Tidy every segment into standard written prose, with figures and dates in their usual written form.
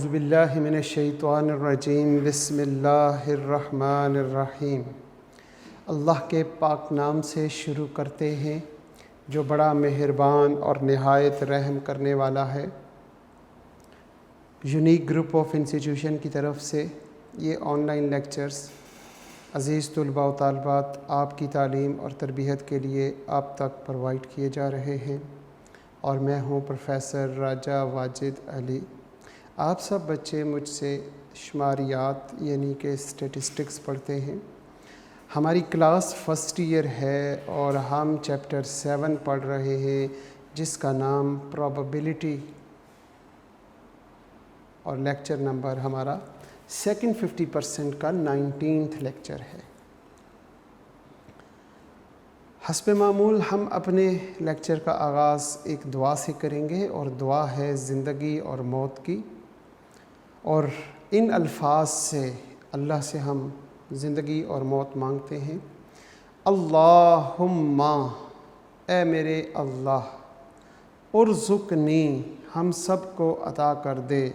औज़ुबिल्लाहि मिनश्शैतानिर्रजीम बिस्मिल्लाहिर्रहमानिर्रहीम। अल्लाह के पाक नाम से शुरू करते हैं जो बड़ा मेहरबान और नहायत रहम करने वाला है। यूनिक ग्रुप ऑफ इंस्टीट्यूशन की तरफ से ये ऑनलाइन लेक्चर्स अज़ीज़ तलबा व तालिबात आपकी तालीम और तरबियत के लिए आप तक प्रोवाइड किए जा रहे हैं और मैं हूँ प्रोफेसर राजा वाजिद अली। आप सब बच्चे मुझसे शुमारियात यानी कि स्टेटिस्टिक्स पढ़ते हैं। हमारी क्लास फ़र्स्ट ईयर है और हम चैप्टर 7 पढ़ रहे हैं जिसका नाम प्रोबेबिलिटी और लेक्चर नंबर हमारा सेकंड 50% का 19th लेक्चर है। हस्ब मामूल हम अपने लेक्चर का आगाज़ एक दुआ से करेंगे और दुआ है ज़िंदगी और मौत की, और इन अल्फाज से अल्लाह से हम ज़िंदगी और मौत मांगते हैं। अल्लाहुम्मा, ए मेरे अल्लाह, उर्ज़ुक़नी, हम सब को अता कर दे,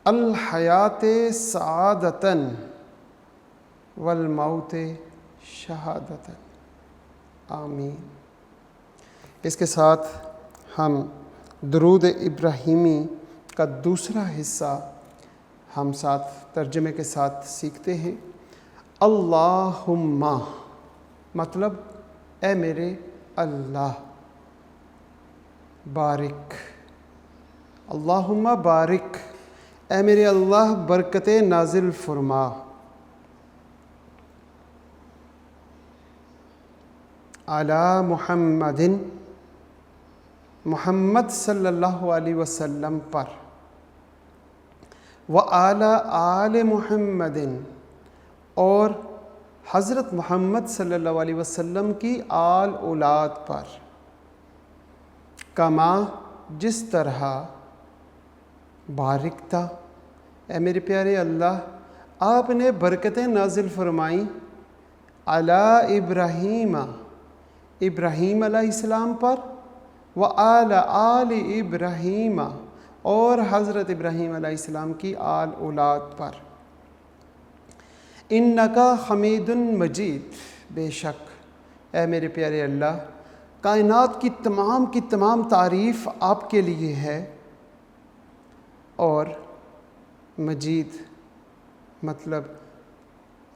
अल हयाते सआदतन वल मौते शहादतन, आमीन। इसके साथ हम दुरूद इब्राहीमी का दूसरा हिस्सा हम साथ तर्जमे के साथ सीखते हैं। अल्लाहुम्मा मतलब ए मेरे अल्लाह, बारिक, अल्लाहुम्मा बारिक, ए मेरे अल्लाह बरकते नाजिल फरमा, अला मुहम्मदिन, मुहम्मद सल्लल्लाहु अलैहि वसल्लम पर, व आला आले मुहम्मदिन, और हज़रत मोहम्मद सल्लल्लाहु अलैहि वसल्लम की आल औलाद पर, कमा जिस तरह, बारिकता, ए मेरे प्यारे अल्लाह आपने बरकतें नाजिल फरमाई, अला इब्राहीम, इब्राहीम अलैहिस्सलाम पर, व आला आल इब्राहीम, और हज़रत इब्राहीम अलैहिस्सलाम की आल औलाद पर, इन्नका हमीदुन मजीद, बेशक ए मेरे प्यारे अल्लाह कायनात की तमाम तारीफ़ आपके लिए है, और मजीद मतलब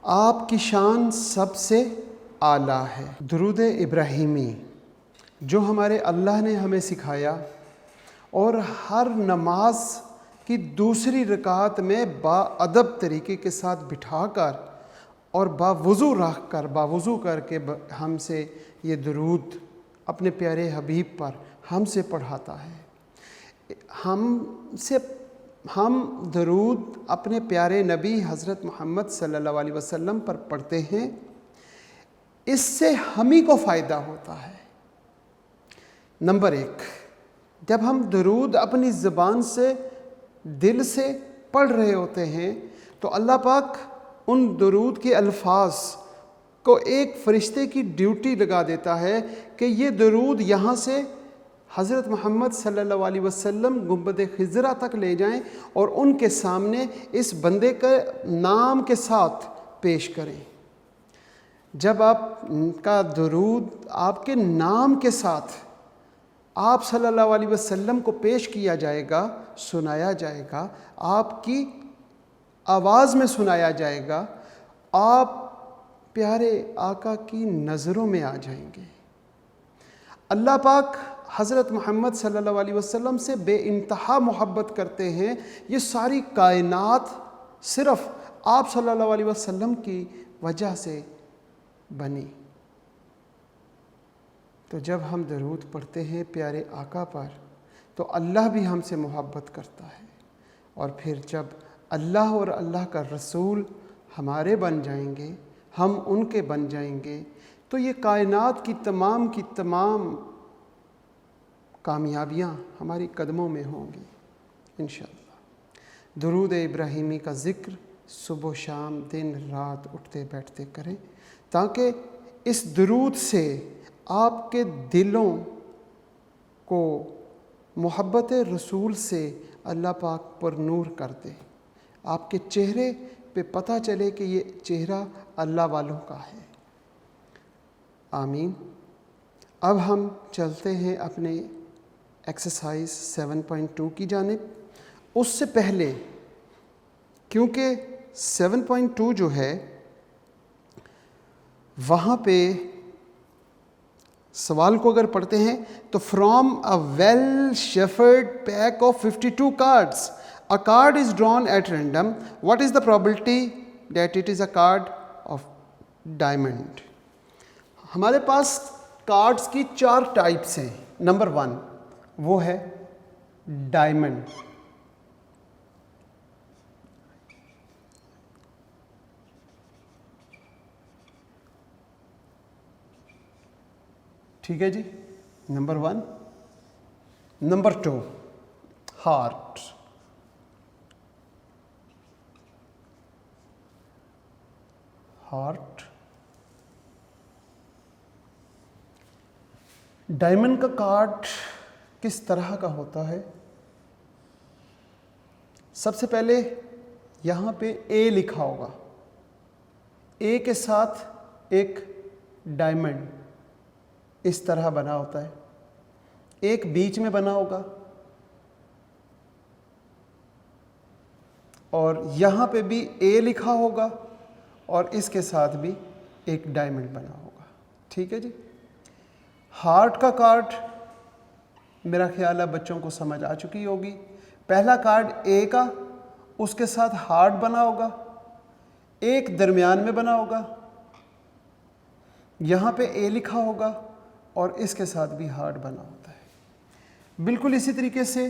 आपकी शान सबसे आला है। दुरूद इब्राहीमी जो हमारे अल्लाह ने हमें सिखाया और हर नमाज की दूसरी रकात में बाअदब तरीके के साथ बिठाकर और बावुज़ू रख कर, बावुज़ू करके हमसे ये दुरूद अपने प्यारे हबीब पर हमसे पढ़ाता है। हम दुरूद अपने प्यारे नबी हज़रत मोहम्मद सल्लल्लाहु अलैहि वसल्लम पर पढ़ते हैं, इससे हम ही को फ़ायदा होता है। नंबर 1, जब हम दुरूद अपनी ज़बान से दिल से पढ़ रहे होते हैं तो अल्लाह पाक उन दुरूद के अल्फाज को एक फ़रिश्ते की ड्यूटी लगा देता है कि ये दुरूद यहाँ से हज़रत मोहम्मद सल्लल्लाहु अलैहि वसल्लम गुंबद खिज़रा तक ले जाएं और उनके सामने इस बंदे के नाम के साथ पेश करें। जब आपका दुरूद आपके नाम के साथ आप सल्लल्लाहु अलैहि वसल्लम को पेश किया जाएगा, सुनाया जाएगा, आपकी आवाज़ में सुनाया जाएगा, आप प्यारे आका की नज़रों में आ जाएंगे। अल्लाह पाक हज़रत मोहम्मद सल्लल्लाहु अलैहि वसल्लम से बेइंतहा मोहब्बत करते हैं। ये सारी कायनात सिर्फ़ आप सल्लल्लाहु अलैहि वसल्लम की वजह से बनी। तो जब हम दरूद पढ़ते हैं प्यारे आका पर तो अल्लाह भी हमसे मोहब्बत करता है, और फिर जब अल्लाह और अल्लाह का रसूल हमारे बन जाएंगे, हम उनके बन जाएंगे, तो ये कायनात की तमाम कामयाबियाँ हमारी कदमों में होंगी इंशाअल्लाह। दुरूद इब्राहीमी का ज़िक्र सुबह शाम दिन रात उठते बैठते करें ताकि इस दुरूद से आपके दिलों को मोहब्बत रसूल से अल्लाह पाक पर नूर कर दे, आपके चेहरे पे पता चले कि ये चेहरा अल्लाह वालों का है। आमीन। अब हम चलते हैं अपने एक्सरसाइज 7.2 की जानिब। उससे पहले, क्योंकि 7.2 जो है वहाँ पे सवाल को अगर पढ़ते हैं तो from a well shepherd pack of 52 cards a card is drawn at random, what is the probability that it is a card of diamond. हमारे पास कार्ड्स की 4 टाइप्स हैं। नंबर 1 वो है डायमंड। ठीक है जी, number 1। Number 2 heart. Heart. Diamond का card किस तरह का होता है? सबसे पहले यहाँ पे ए लिखा होगा, ए के साथ एक डायमंड इस तरह बना होता है, एक बीच में बना होगा और यहाँ पे भी ए लिखा होगा और इसके साथ भी एक डायमंड बना होगा। ठीक है जी। हार्ट का कार्ड मेरा ख्याल है बच्चों को समझ आ चुकी होगी। पहला कार्ड ए का, उसके साथ हार्ट बना होगा, एक दरमियान में बना होगा, यहाँ पे ए लिखा होगा और इसके साथ भी हार्ट बना होता है। बिल्कुल इसी तरीके से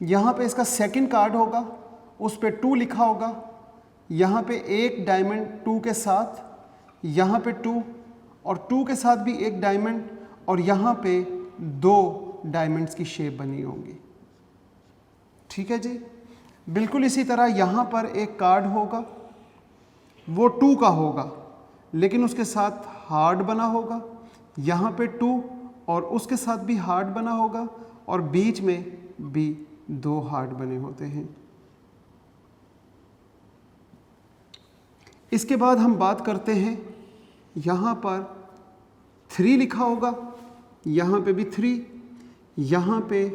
यहाँ पे इसका सेकंड कार्ड होगा, उस पे 2 लिखा होगा, यहाँ पे एक डायमंड 2 के साथ, यहाँ पे 2 और 2 के साथ भी एक डायमंड और यहाँ पे 2 डायमंड्स की शेप बनी होंगी। ठीक है जी। बिल्कुल इसी तरह यहाँ पर एक कार्ड होगा, वो 2 का होगा लेकिन उसके साथ हार्ट बना होगा, यहाँ पे 2 और उसके साथ भी हार्ट बना होगा और बीच में भी 2 हार्ट बने होते हैं। इसके बाद हम बात करते हैं, यहाँ पर 3 लिखा होगा, यहाँ पे भी 3, यहाँ पे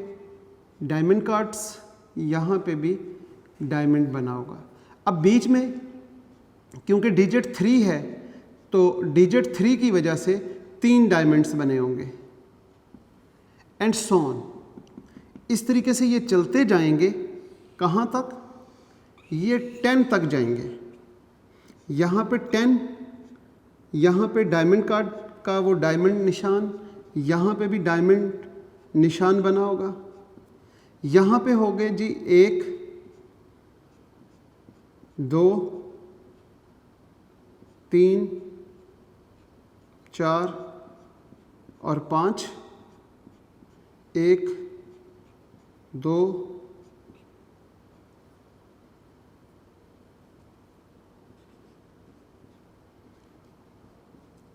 डायमंड कार्ड्स, यहाँ पे भी डायमंड बना होगा। अब बीच में क्योंकि डिजिट 3 है तो डिजिट 3 की वजह से 3 डायमंड्स बने होंगे एंड सो ऑन। इस तरीके से ये चलते जाएंगे। कहाँ तक? ये 10 तक जाएंगे। यहाँ पे 10, यहाँ पे डायमंड कार्ड का वो डायमंड निशान, यहाँ पे भी डायमंड निशान बना होगा, यहाँ पे हो गए जी 1, 2, 3, 4 और 5, 1, 2,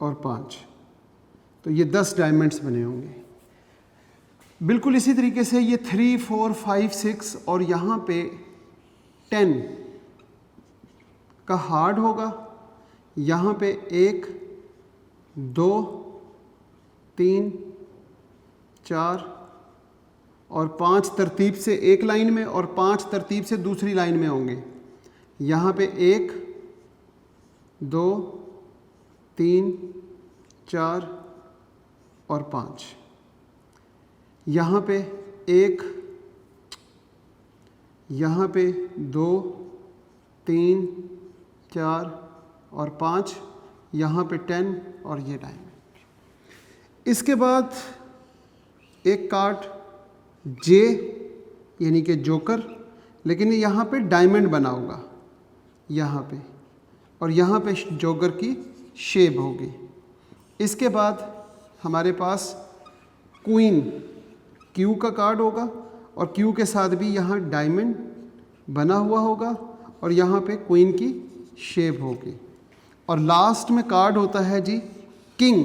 और 5, तो ये 10 डायमंड्स बने होंगे। बिल्कुल इसी तरीके से ये 3, 4, 5, 6 और यहाँ पे 10 का हार्ड होगा, यहाँ पे 1, 2, 3, 4 और 5 तरतीब से एक लाइन में और 5 तरतीब से दूसरी लाइन में होंगे। यहाँ पे 1, 2, 3, 4 और 5, यहाँ पे 1, यहाँ पे 2, 3, 4 और 5, यहाँ पे 10 और ये डायमंड। इसके बाद एक कार्ड जे यानी कि जोकर, लेकिन यहाँ पे डायमंड बना होगा यहाँ पे और यहाँ पे जोकर की शेप होगी। इसके बाद हमारे पास क्वीन, क्यू का कार्ड होगा और क्यू के साथ भी यहाँ डायमंड बना हुआ होगा और यहाँ पे क्वीन की शेप होगी। और लास्ट में कार्ड होता है जी किंग।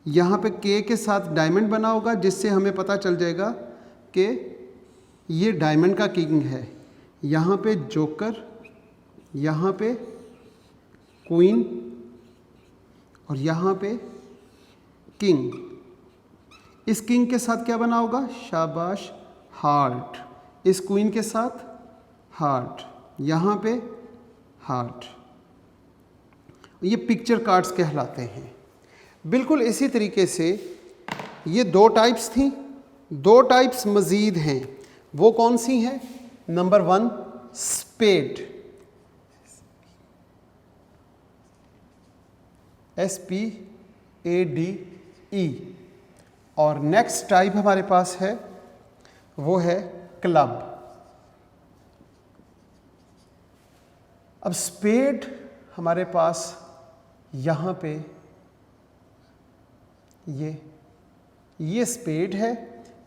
यहाँ पे के के साथ डायमंड बना होगा, जिससे हमें पता चल जाएगा कि ये डायमंड का किंग है। यहाँ पे जोकर, यहाँ पे क्वीन और यहाँ पे किंग। इस किंग के साथ क्या बना होगा? शाबाश, हार्ट। इस क्वीन के साथ हार्ट, यहाँ पे हार्ट। ये पिक्चर कार्ड्स कहलाते हैं। बिल्कुल इसी तरीके से ये 2 टाइप्स थी, 2 टाइप्स मज़ीद हैं। वो कौन सी हैं? नंबर 1 स्पेड, SPADE, और नेक्स्ट टाइप हमारे पास है वो है क्लब। अब स्पेड हमारे पास यहाँ पे ये स्पेड है,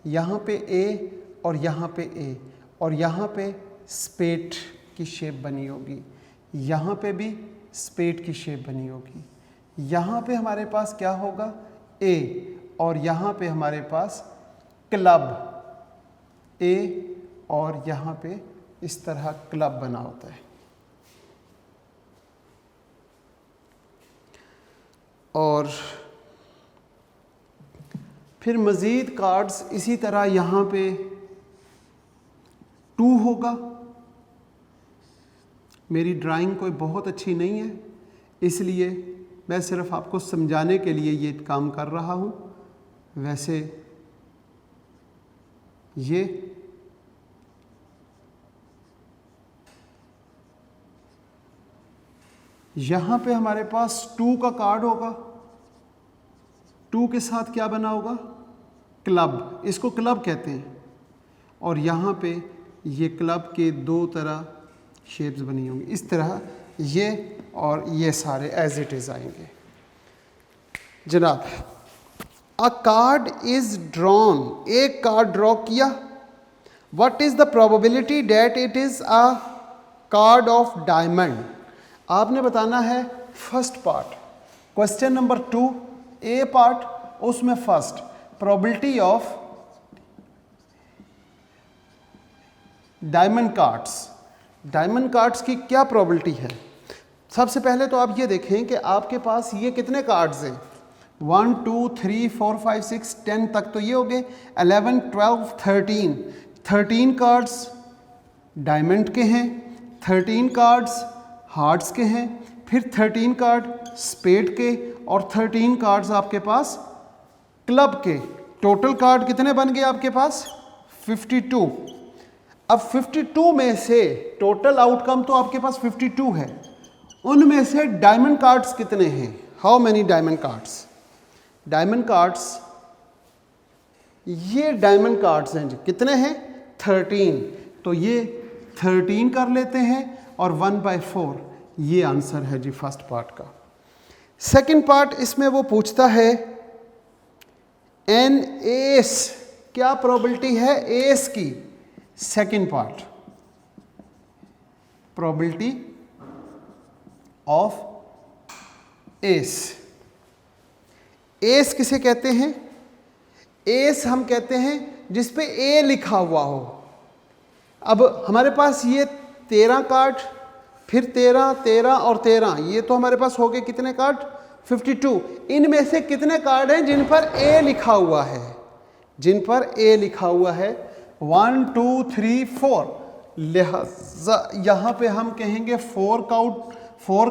यहाँ पे ए और यहाँ पे ए, और यहाँ पे स्पेड की शेप बनी होगी, यहाँ पे भी स्पेड की शेप बनी होगी। यहाँ पे हमारे पास क्या होगा? ए, और यहाँ पे हमारे पास क्लब, ए और यहाँ पे इस तरह क्लब बना होता है। और फिर मज़ीद कार्ड्स इसी तरह यहाँ पे 2 होगा। मेरी ड्राइंग कोई बहुत अच्छी नहीं है, इसलिए मैं सिर्फ आपको समझाने के लिए ये काम कर रहा हूँ। वैसे ये यहाँ पे हमारे पास 2 का कार्ड होगा, 2 के साथ क्या बना होगा? क्लब, इसको क्लब कहते हैं। और यहाँ पे ये क्लब के 2 तरह शेप्स बनी होंगी, इस तरह ये और ये सारे एज इट इज़ आएंगे। जनाब, अ कार्ड इज ड्रॉन, एक कार्ड ड्रॉ किया। What is the probability that it is a card of diamond? आपने बताना है first part. Question number 2 A part, उसमें first probability of diamond cards. Diamond cards की क्या प्रोबेबिलिटी है? सबसे पहले तो आप ये देखें कि आपके पास ये कितने कार्ड्स हैं। 1 2 3 4 5 6 10 तक तो ये हो गए। 11 12 13 13 कार्ड्स डायमंड के हैं, 13 कार्ड्स हार्ट्स के हैं, फिर 13 कार्ड स्पेड के, और 13 कार्ड्स आपके पास क्लब के। टोटल कार्ड कितने बन गए आपके पास? 52। अब 52 में से टोटल आउटकम तो आपके पास 52 है, उनमें से डायमंड कार्ड्स कितने हैं? How many diamond cards? Diamond cards, ये डायमंड कार्ड्स हैं जी, कितने हैं? 13। तो ये 13 कर लेते हैं और 1/4 ये आंसर है जी फर्स्ट पार्ट का। सेकंड पार्ट इसमें वो पूछता है एन एस, क्या प्रोबेबिलिटी है एस की? Second part, probability of S. S किसे कहते हैं? एस हम कहते हैं जिस पे ए लिखा हुआ हो। अब हमारे पास ये 13 कार्ड, फिर 13 13 और 13, ये तो हमारे पास हो गए कितने कार्ड? 52। इनमें से कितने कार्ड हैं जिन पर ए लिखा हुआ है? जिन पर ए लिखा हुआ है 1 2 3 4। लिहाजा यहाँ पे हम कहेंगे 4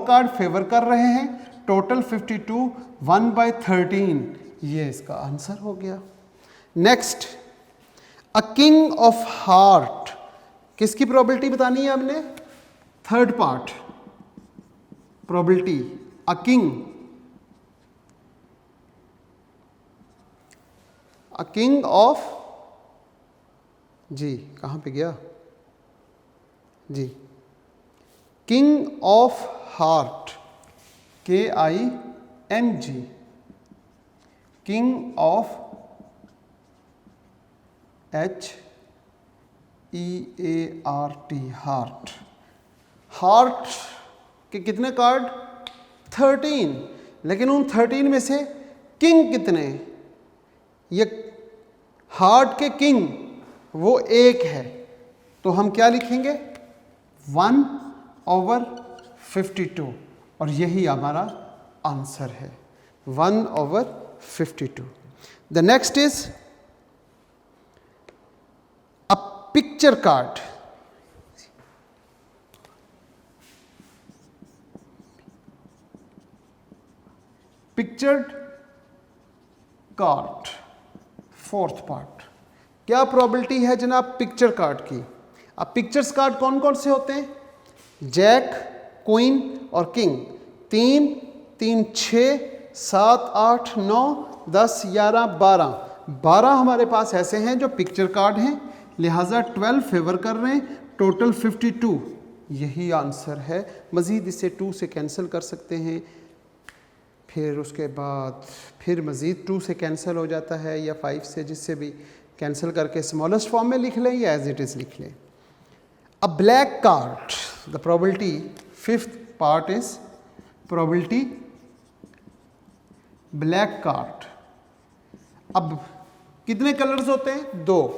कार्ड फेवर कर रहे हैं। टोटल 52, 1/13 ये इसका आंसर हो गया। Next, a king of heart, किसकी प्रोबेबिलिटी बतानी है हमने? Third part, probability a king of, जी कहाँ पे गया जी, king of heart, KING, king of HEART, heart. Heart के कितने कार्ड? 13, लेकिन उन 13 में से किंग कितने, ये हार्ट के किंग वो एक है, तो हम क्या लिखेंगे 1/52 और यही हमारा आंसर है 1/52। The next is a picture card. Pictured card, fourth part. क्या प्रोबेबिलिटी है जनाब पिक्चर कार्ड की? अब पिक्चर्स कार्ड कौन कौन से होते हैं? जैक, क्वीन और किंग। 3 3 6 7 8 9 10 11 12 हमारे पास ऐसे हैं जो पिक्चर कार्ड हैं, लिहाजा 12 फेवर कर रहे हैं, टोटल 52 यही आंसर है। मज़ीद इसे 2 से कैंसिल कर सकते हैं, फिर उसके बाद फिर मज़ीद 2 से कैंसिल हो जाता है या 5 से, जिससे भी कैंसिल करके स्मॉलेस्ट फॉर्म में लिख लें या एज इट इज़ लिख लें। अ black card, the probability, fifth part is probability black card. अब कितने कलर्स होते हैं? 2।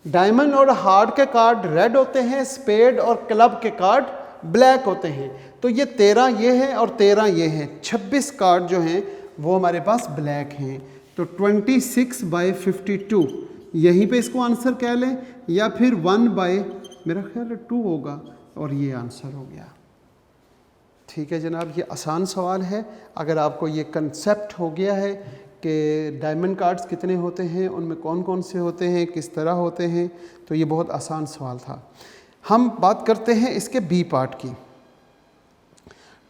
डायमंड और हार्ट के कार्ड रेड होते हैं, स्पेड और क्लब के कार्ड ब्लैक होते हैं। तो ये 13 ये है और 13 ये है, 26 कार्ड जो हैं वो हमारे पास ब्लैक हैं। तो 26/52 यहीं पे इसको आंसर कह लें, या फिर 1 मेरा ख्याल है 2 होगा और ये आंसर हो गया। ठीक है जनाब, ये आसान सवाल है। अगर आपको ये कंसेप्ट हो गया है कि डायमंड कार्ड्स कितने होते हैं, उनमें कौन कौन से होते हैं, किस तरह होते हैं, तो ये बहुत आसान सवाल था। हम बात करते हैं इसके बी पार्ट की।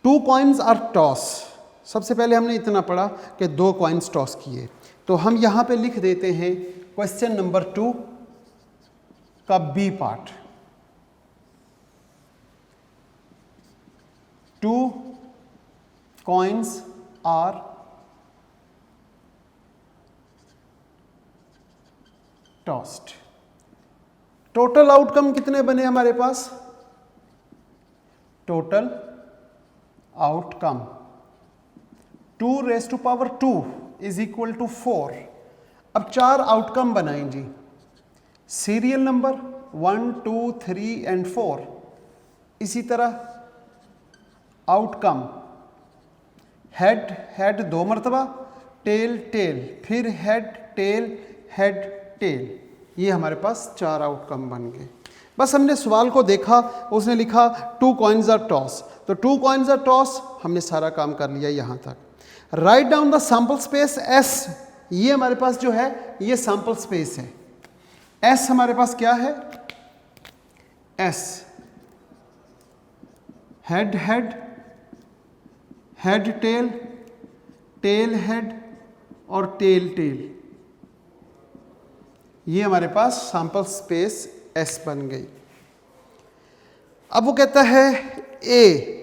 2 कॉइन्स आर टॉस। सबसे पहले हमने इतना पढ़ा कि 2 कॉइन्स टॉस किए, तो हम यहाँ पे लिख देते हैं क्वेश्चन नंबर 2 का B part. 2 coins are tossed। Total outcome कितने बने हमारे पास? Total outcome 2⁻² is equal to 4। अब 4 आउटकम बनाएं जी, सीरियल नंबर 1 2 3 एंड 4। इसी तरह आउटकम हेड हेड 2 मरतबा, टेल टेल, फिर हेड टेल हेड टेल, ये हमारे पास 4 आउटकम बन गए। बस हमने सवाल को देखा, उसने लिखा 2 कॉइन्स आर टॉस, तो 2 कॉइन्स आर टॉस, हमने सारा काम कर लिया यहाँ तक। Write down the sample space S, ये हमारे पास जो है ये सैंपल स्पेस है। एस हमारे पास क्या है? S head head, head tail, tail head और टेल टेल, ये हमारे पास सैंपल स्पेस एस बन गई। अब वो कहता है ए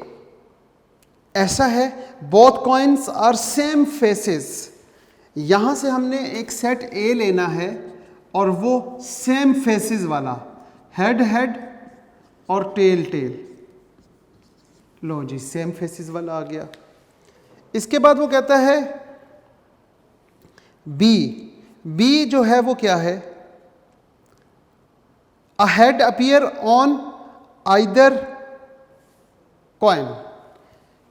ऐसा है, both coins are same faces. यहां से हमने एक सेट ए लेना है और वो सेम फेसेस वाला, हेड हेड और टेल टेल। लो जी, सेम फेसेस वाला आ गया। इसके बाद वो कहता है बी, बी जो है वो क्या है? A head appear on either coin,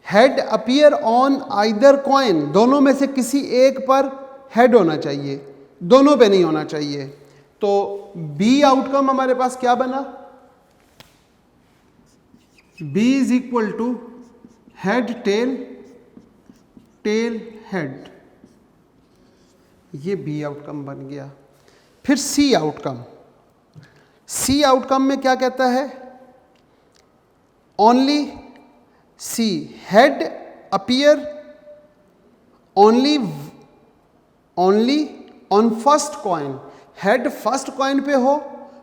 head appear on either coin, दोनों में से किसी एक पर हेड होना चाहिए, दोनों पे नहीं होना चाहिए। तो बी आउटकम हमारे पास क्या बना? B is equal to head tail, tail head, ये बी आउटकम बन गया। फिर सी आउटकम, सी आउटकम में क्या कहता है? Only C head appear only on first coin, head first coin पे हो,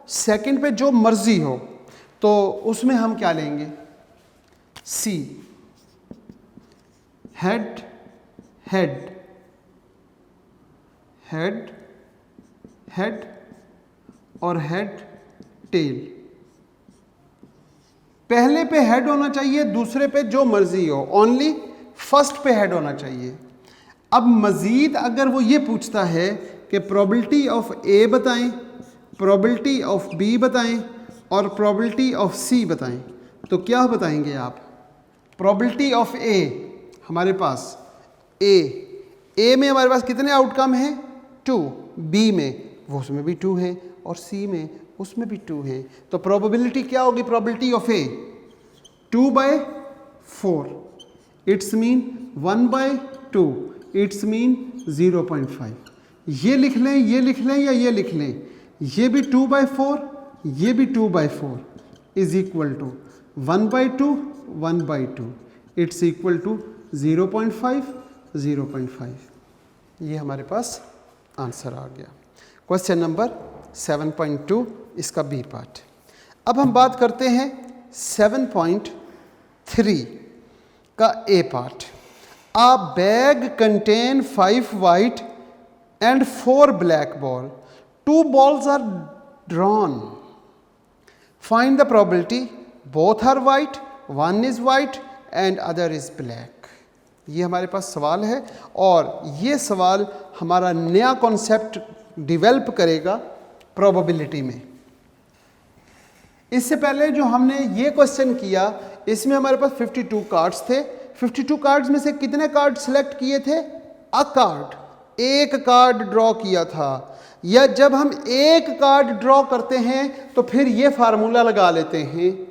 सेकंड पे जो मर्जी हो, तो उसमें हम क्या लेंगे? सी हेड हेड, हेड हेड और हेड टेल। पहले पे हेड होना चाहिए, दूसरे पे जो मर्जी हो, ओनली फर्स्ट पे हेड होना चाहिए। अब मज़ीद अगर वो ये पूछता है कि प्रोबेबिलिटी ऑफ ए बताएं, प्रोबेबिलिटी ऑफ बी बताएं और प्रोबेबिलिटी ऑफ सी बताएं, तो क्या बताएंगे आप? प्रोबेबिलिटी ऑफ ए हमारे पास ए में हमारे पास कितने आउटकम हैं? 2, बी में वो उसमें भी 2 हैं और सी में उसमें भी 2 हैं। तो प्रोबेबिलिटी क्या होगी? Probability of A 2/4, it's mean 1/2, it's mean 0.5। ये लिख लें, ये लिख लें या ये लिख लें, ये भी 2/4, ये भी 2/4 is equal to 1/2, 1/2, it's equal to 0.5, 0.5। ये हमारे पास आंसर आ गया। क्वेश्चन नंबर 7.2 इसका बी पार्ट। अब हम बात करते हैं 7.3 का ए part. A bag contain 5 white and 4 black ball. 2 balls are drawn. Find the probability both are white, one is white and other is black. ये हमारे पास सवाल है और ये सवाल हमारा नया कॉन्सेप्ट डेवलप करेगा प्रोबेबिलिटी में। इससे पहले जो हमने ये क्वेश्चन किया इसमें हमारे पास 52 कार्ड्स थे। 52 कार्ड्स में से कितने कार्ड सिलेक्ट किए थे? अ कार्ड, एक कार्ड ड्रॉ किया था। या जब हम एक कार्ड ड्रॉ करते हैं तो फिर ये फार्मूला लगा लेते हैं।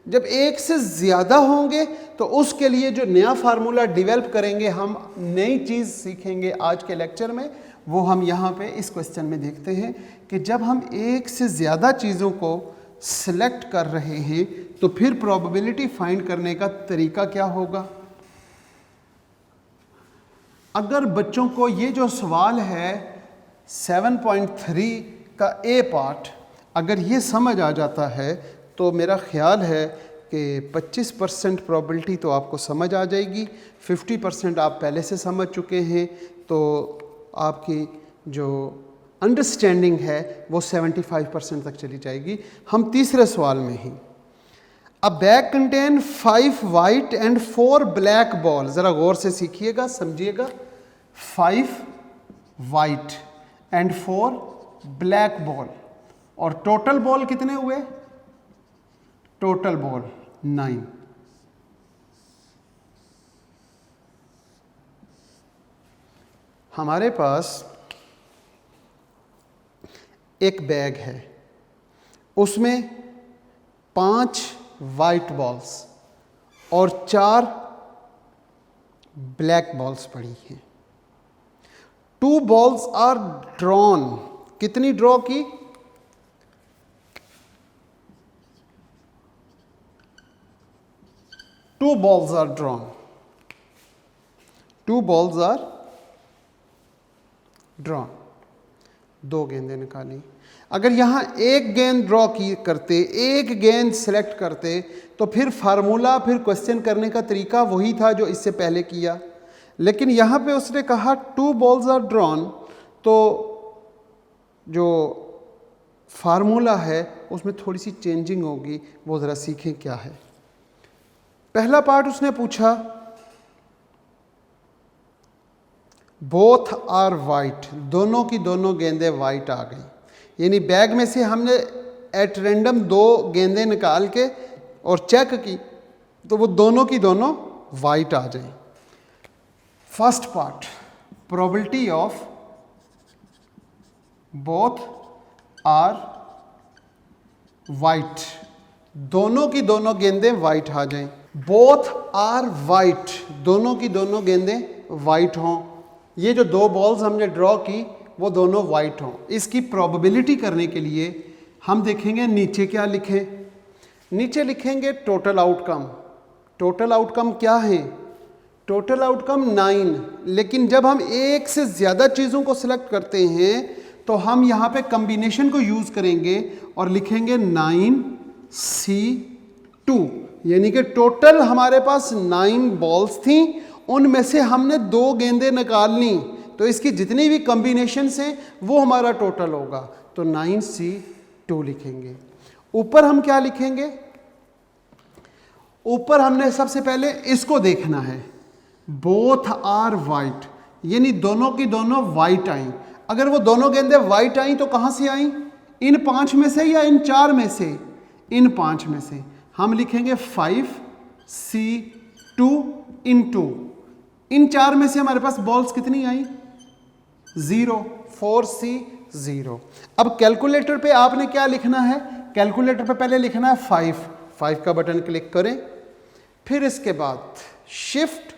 जब एक से ज़्यादा होंगे तो उसके लिए जो नया फार्मूला डेवलप करेंगे, हम नई चीज़ सीखेंगे आज के लेक्चर में, वो हम यहाँ पे इस क्वेश्चन में देखते हैं कि जब हम एक से ज़्यादा चीज़ों को सिलेक्ट कर रहे हैं तो फिर प्रोबेबिलिटी फाइंड करने का तरीका क्या होगा। अगर बच्चों को ये जो सवाल है 7.3 का ए पार्ट अगर ये समझ आ जाता है तो मेरा ख्याल है कि 25% प्रोबेबिलिटी तो आपको समझ आ जाएगी, 50% आप पहले से समझ चुके हैं, तो आपकी जो अंडरस्टैंडिंग है वो 75% तक चली जाएगी। हम तीसरे सवाल में ही, a bag contain 5 white and 4 black ball. ज़रा गौर से सीखिएगा, समझिएगा। 5 वाइट एंड 4 ब्लैक बॉल, और टोटल बॉल कितने हुए? Total ball 9। हमारे पास एक बैग है, उसमें 5 वाइट बॉल्स और 4 ब्लैक बॉल्स पड़ी हैं। 2 बॉल्स आर ड्रॉन। कितनी ड्रॉ की? 2 balls are drawn. 2 balls are drawn. 2 गेंदें निकाली। अगर यहाँ एक गेंद ड्रॉ की करते, एक गेंद सेलेक्ट करते, तो फिर फार्मूला, फिर क्वेश्चन करने का तरीका वही था जो इससे पहले किया। लेकिन यहाँ पे उसने कहा 2 balls are drawn, तो जो फार्मूला है उसमें थोड़ी सी चेंजिंग होगी, वो ज़रा सीखें क्या है। पहला पार्ट उसने पूछा बोथ आर वाइट, दोनों की दोनों गेंदें वाइट आ गई। यानी बैग में से हमने एट रैंडम 2 गेंदें निकाल के और चेक की तो वो दोनों की दोनों वाइट आ जाए। First part, probability of both are white, दोनों की दोनों गेंदें वाइट आ जाएं। बोथ आर वाइट, दोनों की दोनों गेंदें वाइट हों। ये जो 2 बॉल्स हमने ड्रॉ की वो दोनों वाइट हों। इसकी प्रोबेबिलिटी करने के लिए हम देखेंगे नीचे क्या लिखें। नीचे लिखेंगे टोटल आउटकम। टोटल आउटकम क्या है? Total outcome 9। लेकिन जब हम एक से ज़्यादा चीज़ों को सिलेक्ट करते हैं तो हम यहाँ पे कम्बिनेशन को यूज़ करेंगे और लिखेंगे 9C2। यानी कि टोटल हमारे पास 9 बॉल्स थी, उनमें से हमने 2 गेंदें निकाल ली, तो इसकी जितनी भी कम्बिनेशंस हैं वो हमारा टोटल होगा। तो 9C2 लिखेंगे। ऊपर हम क्या लिखेंगे? ऊपर हमने सबसे पहले इसको देखना है, बोथ आर वाइट। यानी दोनों की दोनों वाइट आई। अगर वो दोनों गेंदें वाइट आई तो कहाँ से आई? इन 5 में से या इन 4 में से? इन 5 में से। हम लिखेंगे 5C2 इन 2। इन 4 में से हमारे पास बॉल्स कितनी आई? 0, 4C0। अब कैलकुलेटर पे आपने क्या लिखना है? कैलकुलेटर पे पहले लिखना है 5 का बटन क्लिक करें, फिर इसके बाद शिफ्ट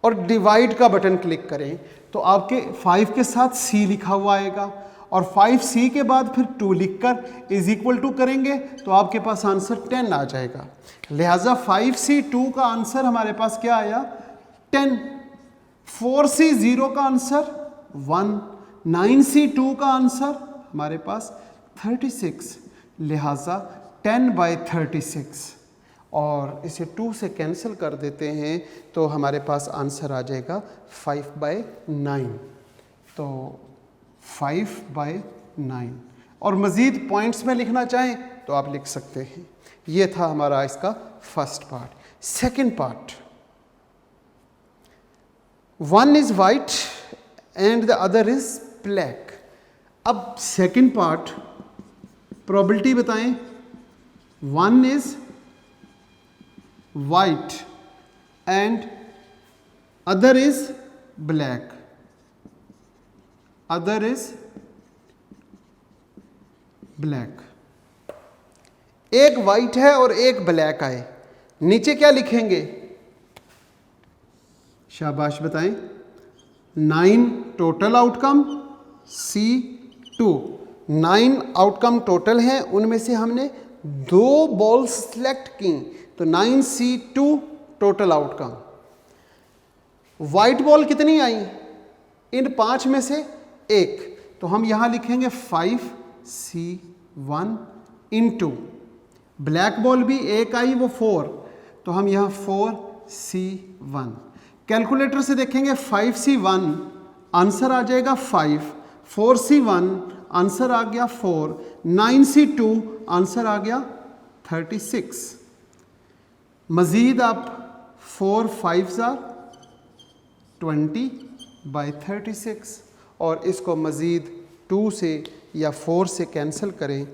और डिवाइड का बटन क्लिक करें तो आपके 5 के साथ C लिखा हुआ आएगा, और 5C के बाद फिर 2 लिखकर इज इक्वल टू करेंगे तो आपके पास आंसर 10 आ जाएगा। लिहाजा 5C2 का आंसर हमारे पास क्या आया? 10। 4C0 का आंसर 1। 9C2 का आंसर हमारे पास 36। लिहाजा 10/36, और इसे 2 से कैंसिल कर देते हैं तो हमारे पास आंसर आ जाएगा 5/9। तो 5/9। और मज़ीद पॉइंट्स में लिखना चाहें तो आप लिख सकते हैं। ये था हमारा इसका first part. Second part, one is white and the other is black. अब सेकंड पार्ट, प्रोबेबिलिटी बताएं। One is white and other is black. Other is black. एक वाइट है और एक ब्लैक आए, नीचे क्या लिखेंगे? शाबाश बताएं। 9 total outcome, C2। 9 outcome total हैं, उनमें से हमने 2 बॉल्स सिलेक्ट की तो 9C2 total outcome. White ball कितनी आई? इन 5 में से 1, तो हम यहां लिखेंगे 5C1 इन 2। ब्लैक बॉल भी 1 आई, वो 4, तो हम यहां 4C1। कैलकुलेटर से देखेंगे 5C1 आंसर आ जाएगा 5, 4C1 आंसर आ गया 4, 9C2 आंसर आ गया 36। मज़ीद आप 4 5s 20/36, और इसको मज़ीद 2 से या 4 से कैंसिल करें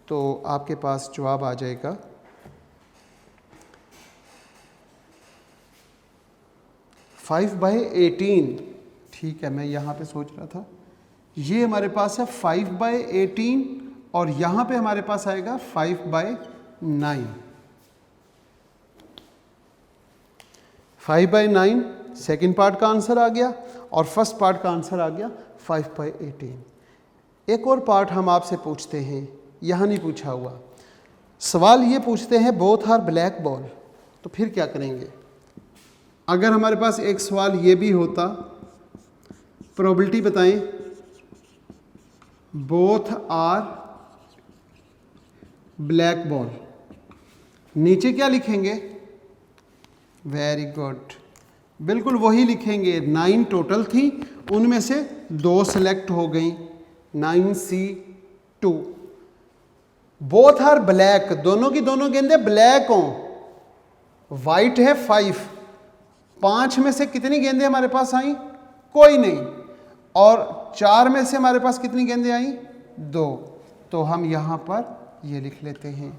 तो आपके पास जवाब आ जाएगा 5/18। ठीक है, मैं यहाँ पे सोच रहा था ये हमारे पास है 5/18, और यहाँ पे हमारे पास आएगा 5/9। 5/9 सेकेंड पार्ट का आंसर आ गया, और फर्स्ट पार्ट का आंसर आ गया 5/18। एक और पार्ट हम आपसे पूछते हैं, यहाँ नहीं पूछा हुआ सवाल, ये पूछते हैं बोथ आर ब्लैक बॉल, तो फिर क्या करेंगे? अगर हमारे पास एक सवाल ये भी होता, प्रोबेबिलिटी बताएं, बोथ आर ब्लैक बॉल, नीचे क्या लिखेंगे? वेरी गुड, बिल्कुल वही लिखेंगे। 9 टोटल थी, उनमें से 2 सेलेक्ट हो गई, 9C2। बोथ आर ब्लैक, दोनों की दोनों गेंदें ब्लैक हों। वाइट है 5 में से कितनी गेंदें हमारे पास आई? कोई नहीं। और 4 में से हमारे पास कितनी गेंदें आई? 2। तो हम यहाँ पर ये लिख लेते हैं।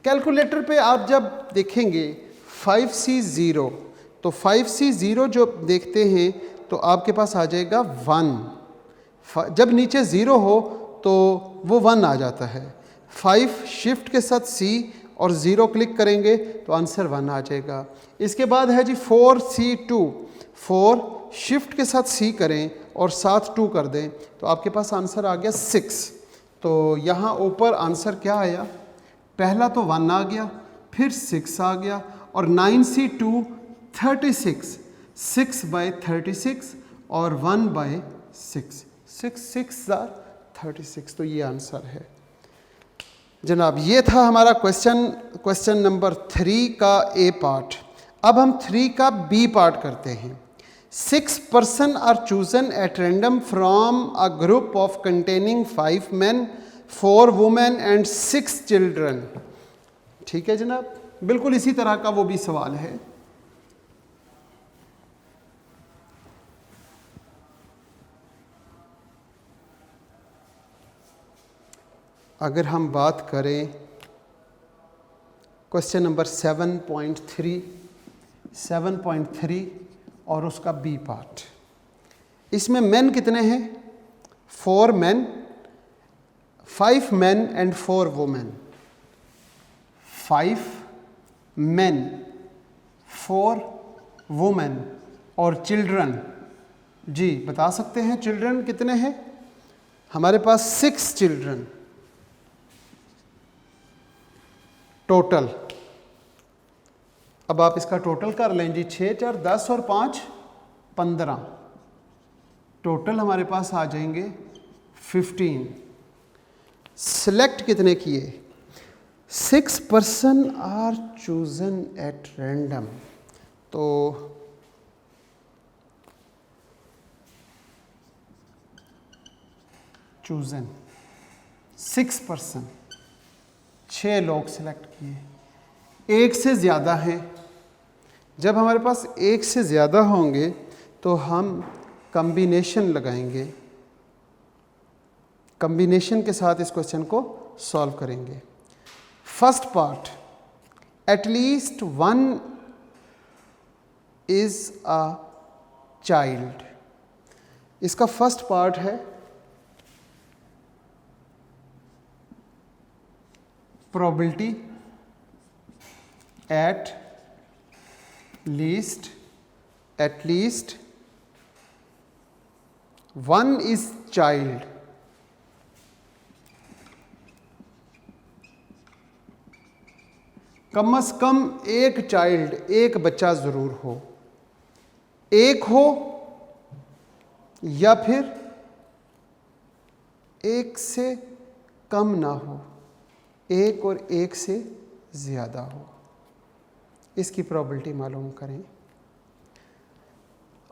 कैलकुलेटर पे आप जब देखेंगे 5C0, तो 5C0 जो देखते हैं तो आपके पास आ जाएगा 1। जब नीचे 0 हो तो वो 1 आ जाता है। 5 शिफ्ट के साथ C और 0 क्लिक करेंगे तो आंसर 1 आ जाएगा। इसके बाद है जी 4C2, 4 शिफ्ट के साथ C करें और साथ 2 कर दें तो आपके पास आंसर आ गया 6। तो यहाँ ऊपर आंसर क्या आया? पहला तो 1 आ गया, फिर 6 आ गया, और 9C2 36, 6/36 और 1/6, 6 are 36। तो ये आंसर है जनाब। ये था हमारा क्वेश्चन नंबर 3 का A पार्ट। अब हम 3 का B पार्ट करते हैं। 6 persons are chosen at random from a group of containing 5 men, 4 women and 6 children। ठीक है जनाब, बिल्कुल इसी तरह का वो भी सवाल है। अगर हम बात करें क्वेश्चन नंबर 7.3 और उसका बी पार्ट, इसमें मेन कितने हैं? 4 main, 5 main and 4 women. 5 main, 4 women और चिल्ड्रन। जी बता सकते हैं चिल्ड्रन कितने हैं? हमारे पास 6 चिल्ड्रन टोटल। अब आप इसका टोटल कर लें जी, 6 4 10 और 5 15, टोटल हमारे पास आ जाएंगे 15। सिलेक्ट कितने किए? 6 person are chosen at random. तो चूजन 6 पर्सन, 6 लोग सिलेक्ट किए। एक से ज़्यादा हैं, जब हमारे पास एक से ज़्यादा होंगे तो हम कॉम्बिनेशन लगाएंगे, कॉम्बिनेशन के साथ इस क्वेश्चन को सॉल्व करेंगे। First part, at least 1 is a child. इसका फर्स्ट पार्ट है probability at least 1 is child. कम से कम एक चाइल्ड, एक बच्चा ज़रूर हो, एक हो या फिर एक से कम ना हो, एक और एक से ज़्यादा हो। इसकी प्रोबेबिलिटी मालूम करें।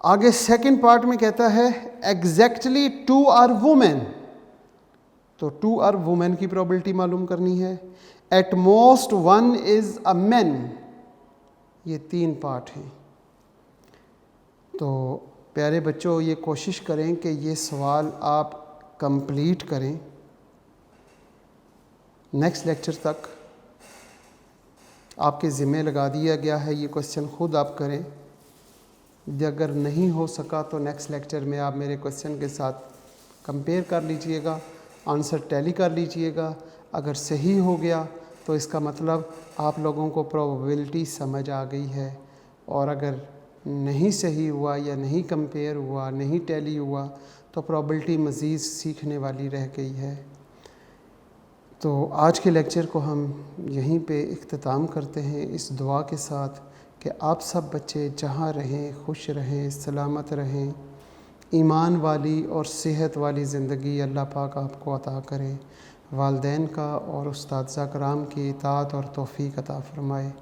आगे सेकंड पार्ट में कहता है एग्जैक्टली 2 आर वुमेन, तो 2 आर वुमेन की प्रोबेबिलिटी मालूम करनी है। At most 1 is a man, ये 3 पार्ट हैं। तो प्यारे बच्चों, ये कोशिश करें कि ये सवाल आप कंप्लीट करें। नेक्स्ट लेक्चर तक आपके ज़िम्मे लगा दिया गया है, ये क्वेश्चन खुद आप करें। अगर नहीं हो सका तो नेक्स्ट लेक्चर में आप मेरे क्वेश्चन के साथ कंपेयर कर लीजिएगा, आंसर टैली कर लीजिएगा। अगर सही हो गया तो इसका मतलब आप लोगों को प्रोबेबिलिटी समझ आ गई है, और अगर नहीं सही हुआ या नहीं कंपेयर हुआ, नहीं टैली हुआ, तो प्रोबेबिलिटी मज़ीद सीखने वाली रह गई है। तो आज के लेक्चर को हम यहीं पे इख्तिताम करते हैं इस दुआ के साथ कि आप सब बच्चे जहाँ रहें खुश रहें, सलामत रहें, ईमान वाली और सेहत वाली ज़िंदगी अल्लाह पाक आपको अता करें। वालिदैन का और उस्ताद कराम की इताअत और तौफ़ीक़ अता फ़रमाए,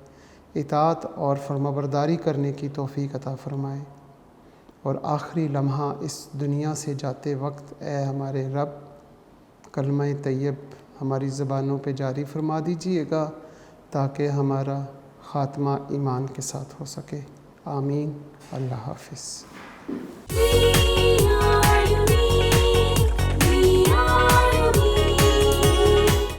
इताअत और फरमाबरदारी करने की तौफ़ीक़ अता फ़रमाए। और आखिरी लम्हा इस दुनिया से जाते वक्त ए हमारे रब, कलमा तैयब हमारी ज़बानों पे जारी फरमा दीजिएगा ताकि हमारा ख़ात्मा ईमान के साथ हो सके। आमीन। अल्लाह हाफ़िज़।